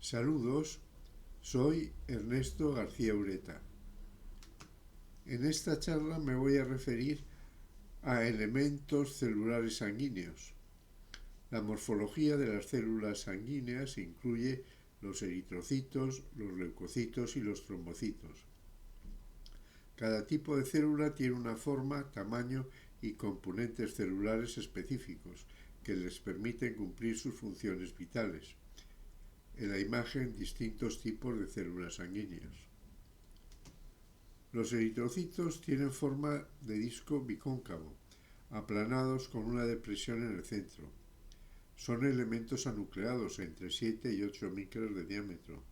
Saludos, soy Ernesto García Ureta. En esta charla me voy a referir a elementos celulares sanguíneos. La morfología de las células sanguíneas incluye los eritrocitos, los leucocitos y los trombocitos. Cada tipo de célula tiene una forma, tamaño y componentes celulares específicos que les permiten cumplir sus funciones vitales. En la imagen, distintos tipos de células sanguíneas. Los eritrocitos tienen forma de disco bicóncavo, aplanados con una depresión en el centro. Son elementos anucleados entre 7 y 8 micras de diámetro.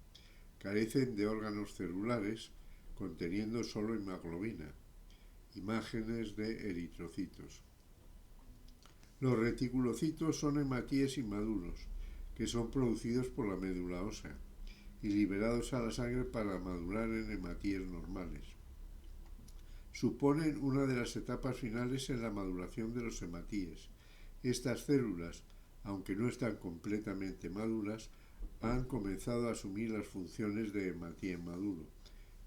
Carecen de órganos celulares, conteniendo solo hemoglobina. Imágenes de eritrocitos. Los reticulocitos son hematíes inmaduros, que son producidos por la médula ósea y liberados a la sangre para madurar en hematíes normales. Suponen una de las etapas finales en la maduración de los hematíes. Estas células, aunque no están completamente maduras, han comenzado a asumir las funciones de hematía maduro.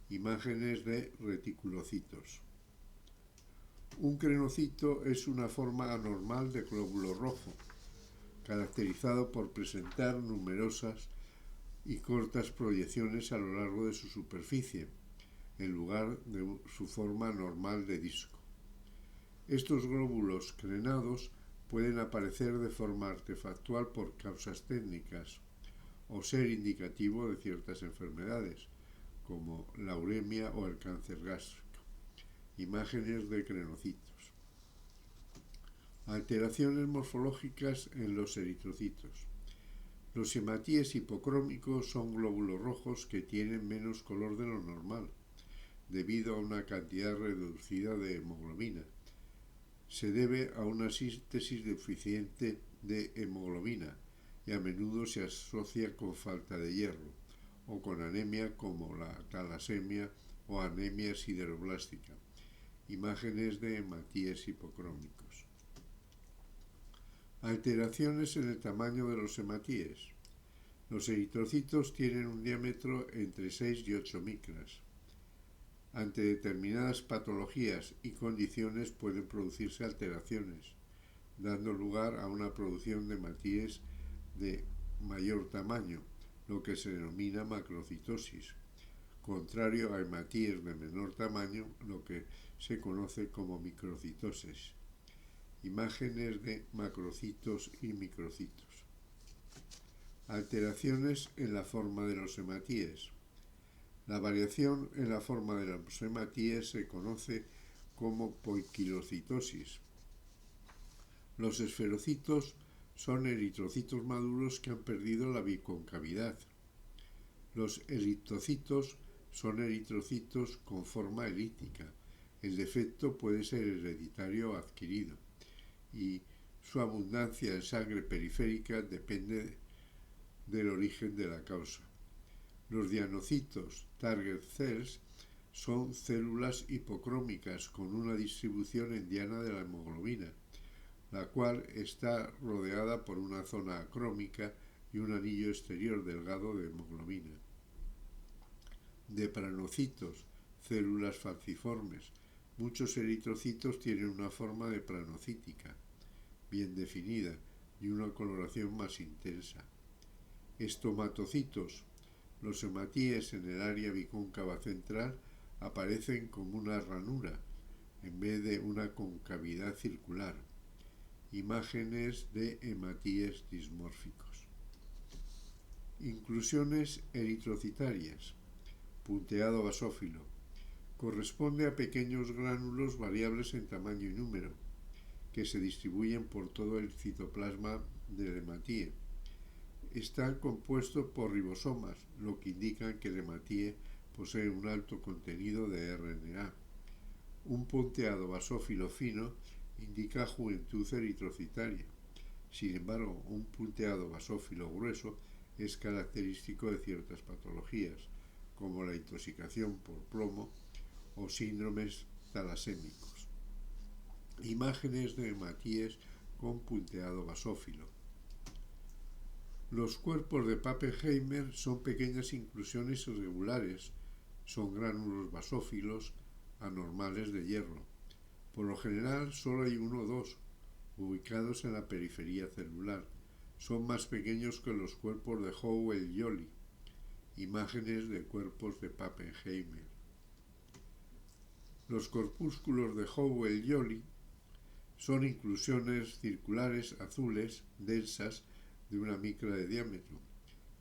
Imágenes de reticulocitos. Un crenocito es una forma anormal de glóbulo rojo, caracterizado por presentar numerosas y cortas proyecciones a lo largo de su superficie, en lugar de su forma normal de disco. Estos glóbulos crenados pueden aparecer de forma artefactual por causas técnicas o ser indicativo de ciertas enfermedades, como la uremia o el cáncer gástrico. Imágenes de crenocitos. Alteraciones morfológicas en los eritrocitos. Los hematíes hipocrómicos son glóbulos rojos que tienen menos color de lo normal, debido a una cantidad reducida de hemoglobina. Se debe a una síntesis deficiente de hemoglobina y a menudo se asocia con falta de hierro o con anemia como la talasemia o anemia sideroblástica. Imágenes de hematíes hipocrómicos. Alteraciones en el tamaño de los hematíes. Los eritrocitos tienen un diámetro entre 6 y 8 micras. Ante determinadas patologías y condiciones pueden producirse alteraciones, dando lugar a una producción de hematíes de mayor tamaño, lo que se denomina macrocitosis, contrario a hematíes de menor tamaño, lo que se conoce como microcitosis. Imágenes de macrocitos y microcitos. Alteraciones en la forma de los hematíes. La variación en la forma de los hematíes se conoce como poiquilocitosis. Los esferocitos son eritrocitos maduros que han perdido la biconcavidad. Los eliptocitos son eritrocitos con forma elíptica. El defecto puede ser hereditario o adquirido, y su abundancia en sangre periférica depende del origen de la causa. Los dianocitos, target cells, son células hipocrómicas con una distribución endiana de la hemoglobina, la cual está rodeada por una zona acrómica y un anillo exterior delgado de hemoglobina. De-pranocitos, células falciformes. Muchos eritrocitos tienen una forma de planocítica, bien definida, y una coloración más intensa. Estomatocitos. Los hematíes en el área bicóncava central aparecen como una ranura, en vez de una concavidad circular. Imágenes de hematíes dismórficos. Inclusiones eritrocitarias. Punteado basófilo. Corresponde a pequeños gránulos variables en tamaño y número, que se distribuyen por todo el citoplasma del hematíe. Están compuestos por ribosomas, lo que indica que el hematíe posee un alto contenido de RNA. Un punteado basófilo fino indica juventud eritrocitaria. Sin embargo, un punteado basófilo grueso es característico de ciertas patologías, como la intoxicación por plomo o síndromes talasémicos. Imágenes de hematíes con punteado basófilo. Los cuerpos de Pappenheimer son pequeñas inclusiones irregulares, son gránulos basófilos anormales de hierro. Por lo general solo hay uno o dos, ubicados en la periferia celular. Son más pequeños que los cuerpos de Howell-Jolly, imágenes de cuerpos de Pappenheimer. Los corpúsculos de Howell-Jolly son inclusiones circulares azules densas de una micra de diámetro,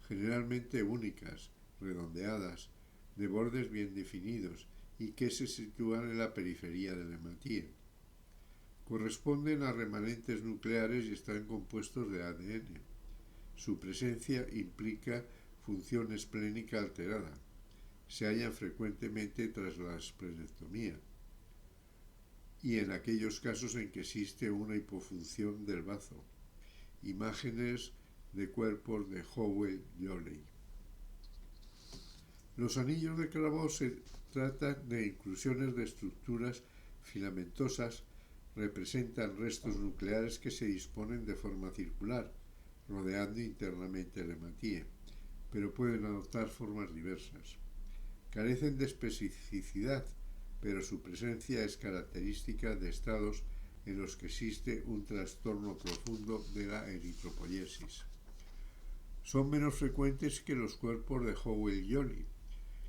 generalmente únicas, redondeadas, de bordes bien definidos y que se sitúan en la periferia del hematíe. Corresponden a remanentes nucleares y están compuestos de ADN. Su presencia implica función esplénica alterada. Se hallan frecuentemente tras la esplenectomía y en aquellos casos en que existe una hipofunción del bazo. Imágenes de cuerpos de Howell-Jolly. Los anillos de Crabot se tratan de inclusiones de estructuras filamentosas, representan restos nucleares que se disponen de forma circular, rodeando internamente el hematíe, pero pueden adoptar formas diversas. Carecen de especificidad, pero su presencia es característica de estados en los que existe un trastorno profundo de la eritropoyesis. Son menos frecuentes que los cuerpos de Howell-Jolly,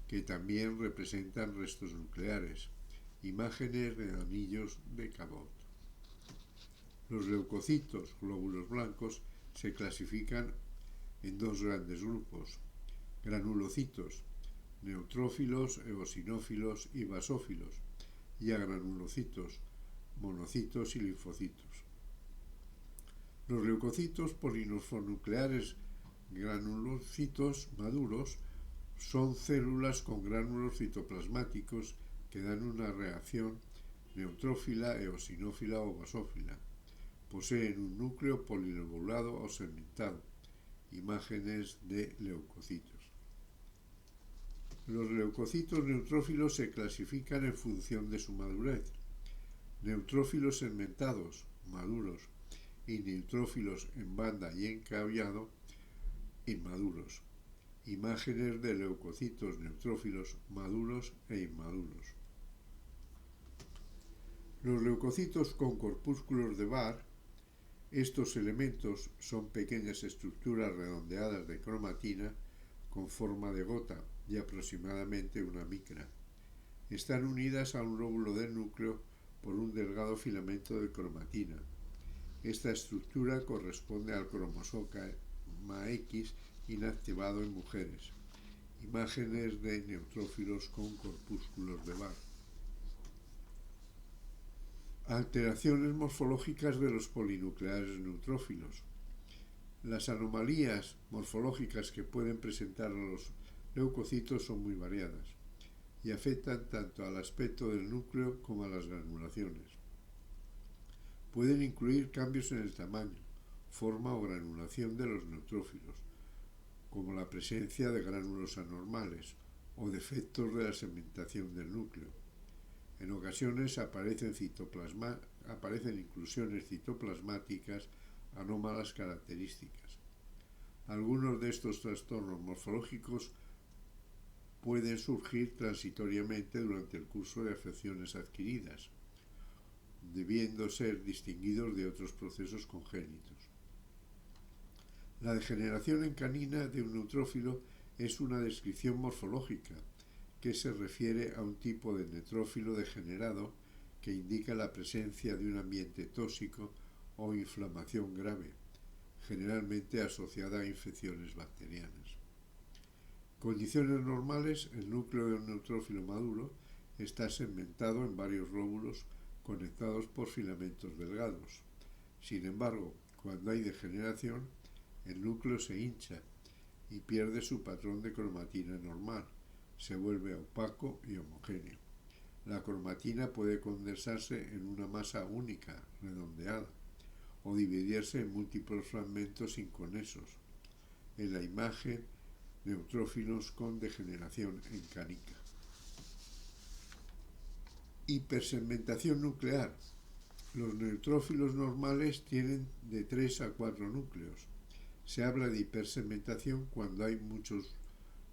que también representan restos nucleares, imágenes de anillos de Cabot. Los leucocitos, glóbulos blancos, se clasifican en dos grandes grupos: granulocitos, neutrófilos, eosinófilos y basófilos, y agranulocitos, monocitos y linfocitos. Los leucocitos polinfosfonucleares granulocitos maduros son células con gránulos citoplasmáticos que dan una reacción neutrófila, eosinófila o basófila. Poseen un núcleo polilobulado o segmentado. Imágenes de leucocitos. Los leucocitos neutrófilos se clasifican en función de su madurez: neutrófilos segmentados, maduros, y neutrófilos en banda y encabellado, inmaduros. Imágenes de leucocitos neutrófilos maduros e inmaduros. Los leucocitos con corpúsculos de Barr. Estos elementos son pequeñas estructuras redondeadas de cromatina con forma de gota y aproximadamente una micra. Están unidas a un lóbulo del núcleo por un delgado filamento de cromatina. Esta estructura corresponde al cromosoma X inactivado en mujeres. Imágenes de neutrófilos con corpúsculos de Barr. Alteraciones morfológicas de los polinucleares neutrófilos. Las anomalías morfológicas que pueden presentar los leucocitos son muy variadas y afectan tanto al aspecto del núcleo como a las granulaciones. Pueden incluir cambios en el tamaño, forma o granulación de los neutrófilos, como la presencia de gránulos anormales o defectos de la segmentación del núcleo. En ocasiones aparecen inclusiones citoplasmáticas anómalas características. Algunos de estos trastornos morfológicos pueden surgir transitoriamente durante el curso de afecciones adquiridas, debiendo ser distinguidos de otros procesos congénitos. La degeneración en canina de un neutrófilo es una descripción morfológica que se refiere a un tipo de neutrófilo degenerado que indica la presencia de un ambiente tóxico o inflamación grave, generalmente asociada a infecciones bacterianas. Condiciones normales: el núcleo de un neutrófilo maduro está segmentado en varios lóbulos conectados por filamentos delgados. Sin embargo, cuando hay degeneración, el núcleo se hincha y pierde su patrón de cromatina normal, se vuelve opaco y homogéneo. La cromatina puede condensarse en una masa única, redondeada, o dividirse en múltiples fragmentos inconexos. En la imagen, neutrófilos con degeneración en canica. Hipersegmentación nuclear. Los neutrófilos normales tienen de 3 a 4 núcleos. Se habla de hipersegmentación cuando hay muchos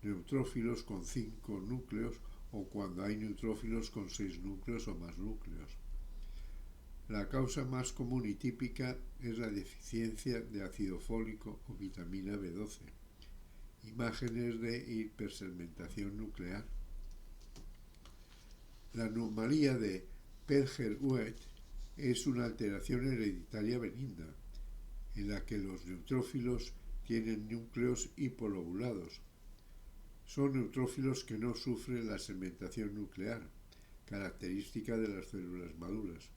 neutrófilos con 5 núcleos o cuando hay neutrófilos con 6 núcleos o más núcleos. La causa más común y típica es la deficiencia de ácido fólico o vitamina B12. Imágenes de hipersegmentación nuclear. La anomalía de Perger-Ueth es una alteración hereditaria benigna, en la que los neutrófilos tienen núcleos hipolobulados. Son neutrófilos que no sufren la segmentación nuclear, característica de las células maduras.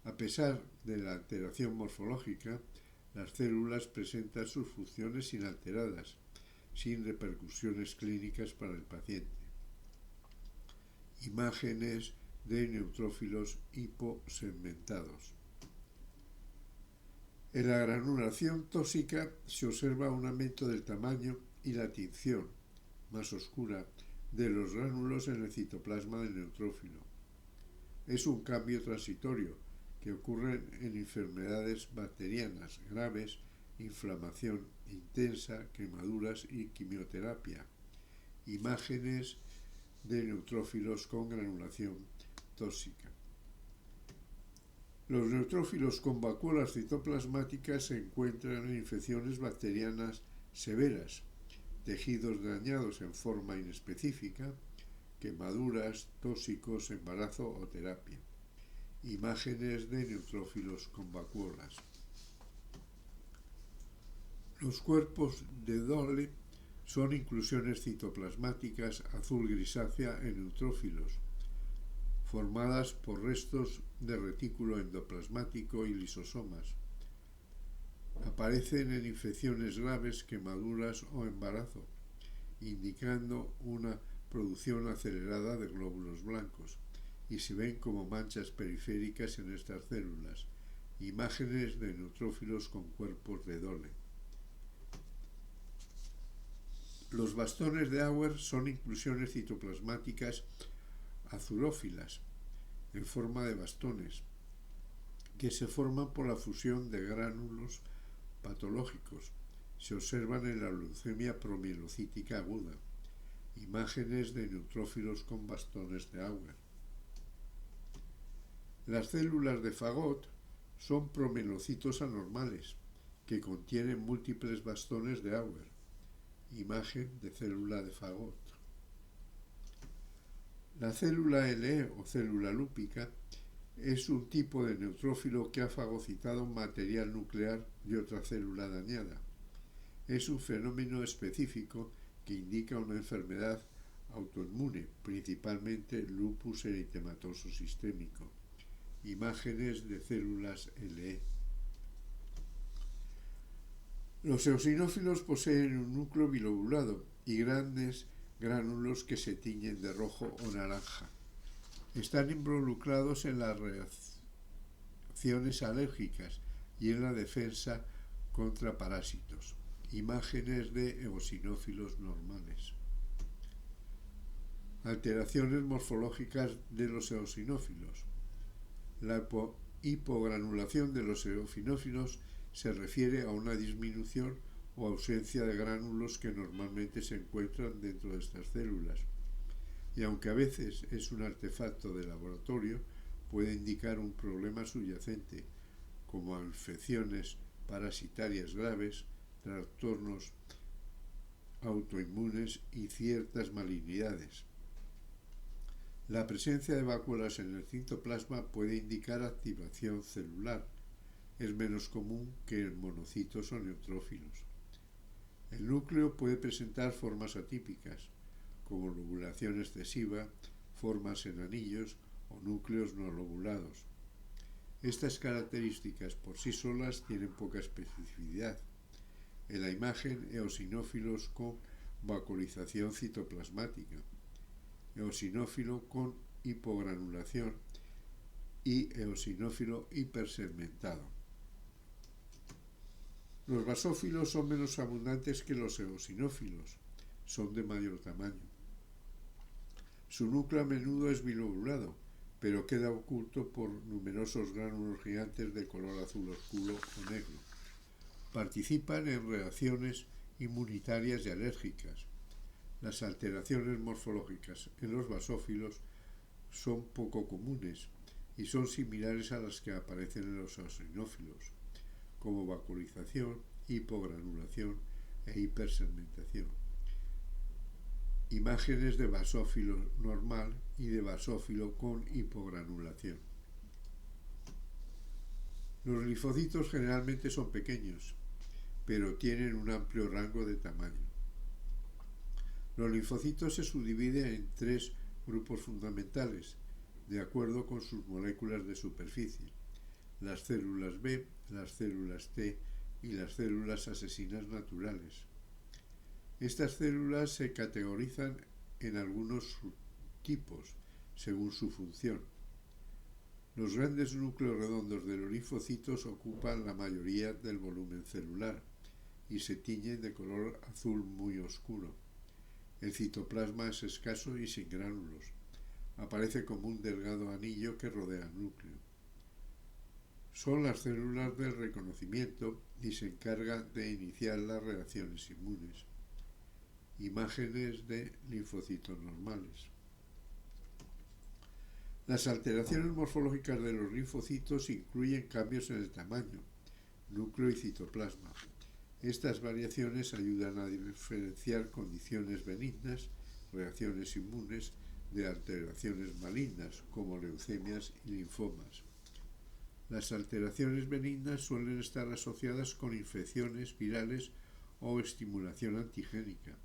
A pesar de la alteración morfológica, las células presentan sus funciones inalteradas, sin repercusiones clínicas para el paciente. Imágenes de neutrófilos hiposegmentados. En la granulación tóxica se observa un aumento del tamaño y la tinción, más oscura, de los gránulos en el citoplasma del neutrófilo. Es un cambio transitorio que ocurre en enfermedades bacterianas graves, inflamación intensa, quemaduras y quimioterapia. Imágenes de neutrófilos con granulación tóxica. Los neutrófilos con vacuolas citoplasmáticas se encuentran en infecciones bacterianas severas, tejidos dañados en forma inespecífica, quemaduras, tóxicos, embarazo o terapia. Imágenes de neutrófilos con vacuolas. Los cuerpos de Dole son inclusiones citoplasmáticas azul grisácea en neutrófilos, formadas por restos de retículo endoplasmático y lisosomas. Aparecen en infecciones graves, quemaduras o embarazo, indicando una producción acelerada de glóbulos blancos, y se ven como manchas periféricas en estas células. Imágenes de neutrófilos con cuerpos de Dole. Los bastones de Auer son inclusiones citoplasmáticas azurófilas, en forma de bastones, que se forman por la fusión de gránulos patológicos. Se observan en la leucemia promielocítica aguda. Imágenes de neutrófilos con bastones de Auer. Las células de Fagot son promielocitos anormales, que contienen múltiples bastones de Auer. Imagen de célula de Fagot. La célula LE o célula lúpica es un tipo de neutrófilo que ha fagocitado material nuclear de otra célula dañada. Es un fenómeno específico que indica una enfermedad autoinmune, principalmente lupus eritematoso sistémico. Imágenes de células LE. Los eosinófilos poseen un núcleo bilobulado y grandes gránulos que se tiñen de rojo o naranja. Están involucrados en las reacciones alérgicas y en la defensa contra parásitos. Imágenes de eosinófilos normales. Alteraciones morfológicas de los eosinófilos. La hipogranulación de los eosinófilos se refiere a una disminución o ausencia de gránulos que normalmente se encuentran dentro de estas células, y aunque a veces es un artefacto de laboratorio, puede indicar un problema subyacente, como infecciones parasitarias graves, trastornos autoinmunes y ciertas malignidades. La presencia de vacuolas en el citoplasma puede indicar activación celular. Es menos común que en monocitos o neutrófilos. El núcleo puede presentar formas atípicas, como lobulación excesiva, formas en anillos o núcleos no lobulados. Estas características por sí solas tienen poca especificidad. En la imagen, eosinófilos con vacuolización citoplasmática, eosinófilo con hipogranulación y eosinófilo hipersegmentado. Los basófilos son menos abundantes que los eosinófilos, son de mayor tamaño. Su núcleo a menudo es bilobulado, pero queda oculto por numerosos gránulos gigantes de color azul oscuro o negro. Participan en reacciones inmunitarias y alérgicas. Las alteraciones morfológicas en los basófilos son poco comunes y son similares a las que aparecen en los eosinófilos, como vacuolización, hipogranulación e hipersegmentación. Imágenes de basófilo normal y de basófilo con hipogranulación. Los linfocitos generalmente son pequeños, pero tienen un amplio rango de tamaño. Los linfocitos se subdividen en 3 grupos fundamentales, de acuerdo con sus moléculas de superficie: las células B, las células T y las células asesinas naturales. Estas células se categorizan en algunos subtipos según su función. Los grandes núcleos redondos de los linfocitos ocupan la mayoría del volumen celular y se tiñen de color azul muy oscuro. El citoplasma es escaso y sin gránulos. Aparece como un delgado anillo que rodea el núcleo. Son las células del reconocimiento y se encargan de iniciar las reacciones inmunes. Imágenes de linfocitos normales. Las alteraciones morfológicas de los linfocitos incluyen cambios en el tamaño, núcleo y citoplasma. Estas variaciones ayudan a diferenciar condiciones benignas, reacciones inmunes, de alteraciones malignas, como leucemias y linfomas. Las alteraciones benignas suelen estar asociadas con infecciones virales o estimulación antigénica.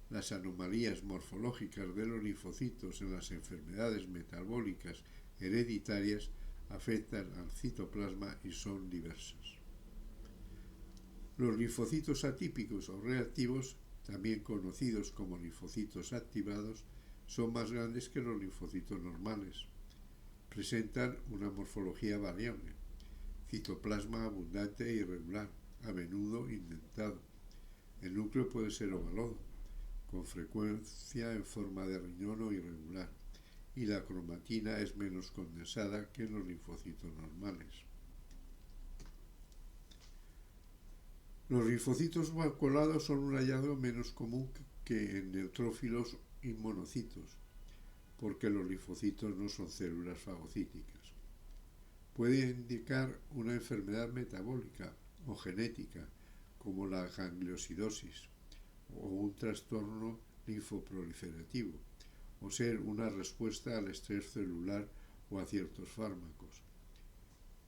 Las anomalías morfológicas de los linfocitos en las enfermedades metabólicas hereditarias afectan al citoplasma y son diversas. Los linfocitos atípicos o reactivos, también conocidos como linfocitos activados, son más grandes que los linfocitos normales. Presentan una morfología variable: citoplasma abundante e irregular, a menudo indentado. El núcleo puede ser ovalado, con frecuencia en forma de riñón o irregular, y la cromatina es menos condensada que en los linfocitos normales. Los linfocitos vacuolados son un hallazgo menos común que en neutrófilos y monocitos, porque los linfocitos no son células fagocíticas. Puede indicar una enfermedad metabólica o genética, como la gangliosidosis, o un trastorno linfoproliferativo, o ser una respuesta al estrés celular o a ciertos fármacos.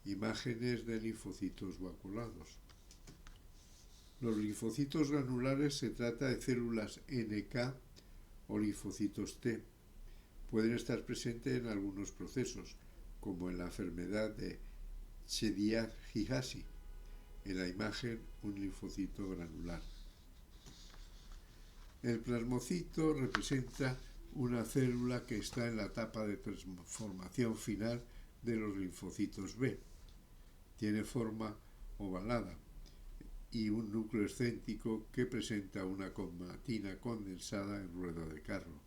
Imágenes de linfocitos vacuolados. Los linfocitos granulares se trata de células NK o linfocitos T. Pueden estar presentes en algunos procesos, como en la enfermedad de Chidiac-Higashi. En la imagen, un linfocito granular. El plasmocito representa una célula que está en la etapa de transformación final de los linfocitos B. Tiene forma ovalada y un núcleo excéntrico que presenta una cromatina condensada en rueda de carro,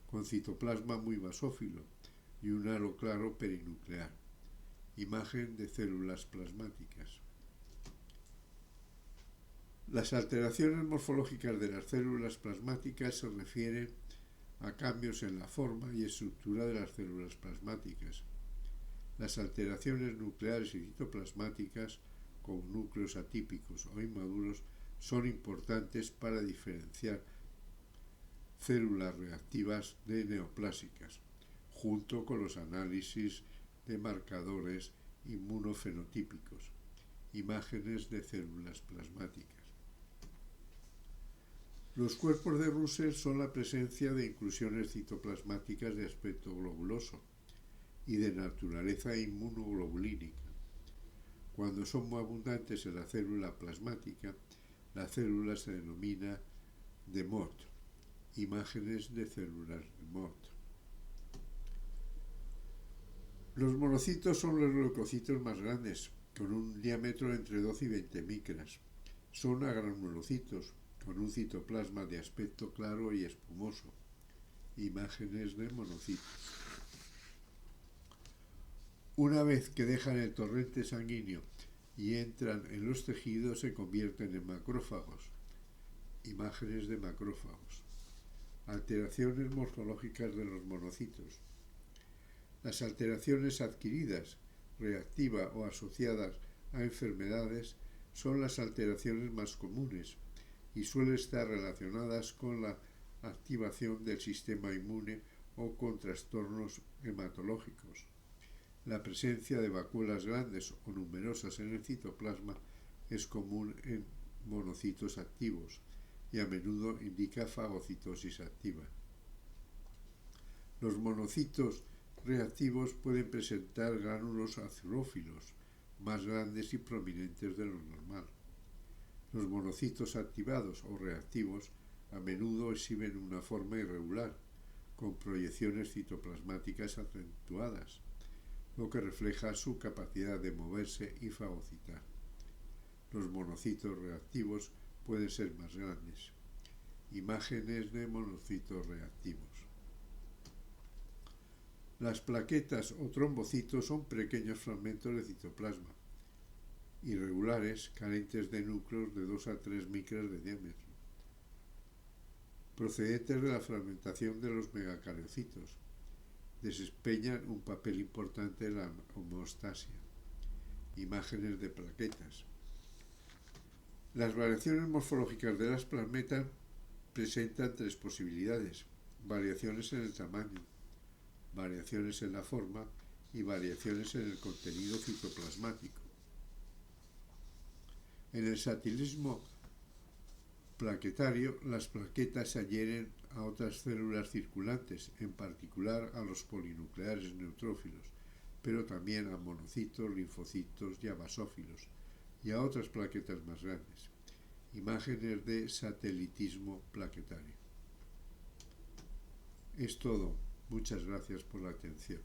con citoplasma muy basófilo y un halo claro perinuclear. Imagen de células plasmáticas. Las alteraciones morfológicas de las células plasmáticas se refieren a cambios en la forma y estructura de las células plasmáticas. Las alteraciones nucleares y citoplasmáticas, con núcleos atípicos o inmaduros, son importantes para diferenciar células reactivas de neoplásicas, junto con los análisis de marcadores inmunofenotípicos. Imágenes de células plasmáticas. Los cuerpos de Russell son la presencia de inclusiones citoplasmáticas de aspecto globuloso y de naturaleza inmunoglobulínica. Cuando son muy abundantes en la célula plasmática, la célula se denomina de Mott. Imágenes de células de Mott. Los monocitos son los leucocitos más grandes, con un diámetro entre 12 y 20 micras. Son agranulocitos, con un citoplasma de aspecto claro y espumoso. Imágenes de monocitos. Una vez que dejan el torrente sanguíneo y entran en los tejidos se convierten en macrófagos. Imágenes de macrófagos. Alteraciones morfológicas de los monocitos. Las alteraciones adquiridas, reactivas o asociadas a enfermedades son las alteraciones más comunes y suelen estar relacionadas con la activación del sistema inmune o con trastornos hematológicos. La presencia de vacuolas grandes o numerosas en el citoplasma es común en monocitos activos y a menudo indica fagocitosis activa. Los monocitos reactivos pueden presentar gránulos azurófilos más grandes y prominentes de lo normal. Los monocitos activados o reactivos a menudo exhiben una forma irregular, con proyecciones citoplasmáticas acentuadas, lo que refleja su capacidad de moverse y fagocitar. Los monocitos reactivos pueden ser más grandes. Imágenes de monocitos reactivos. Las plaquetas o trombocitos son pequeños fragmentos de citoplasma, irregulares, carentes de núcleos de 2 a 3 micras de diámetro, procedentes de la fragmentación de los megacariocitos. Desempeñan un papel importante en la homeostasia. Imágenes de plaquetas. Las variaciones morfológicas de las plaquetas presentan 3 posibilidades: variaciones en el tamaño, variaciones en la forma y variaciones en el contenido citoplasmático. En el satilismo plaquetario, las plaquetas se adhieren a otras células circulantes, en particular a los polinucleares neutrófilos, pero también a monocitos, linfocitos y a basófilos, y a otras plaquetas más grandes. Imágenes de satelitismo plaquetario. Es todo. Muchas gracias por la atención.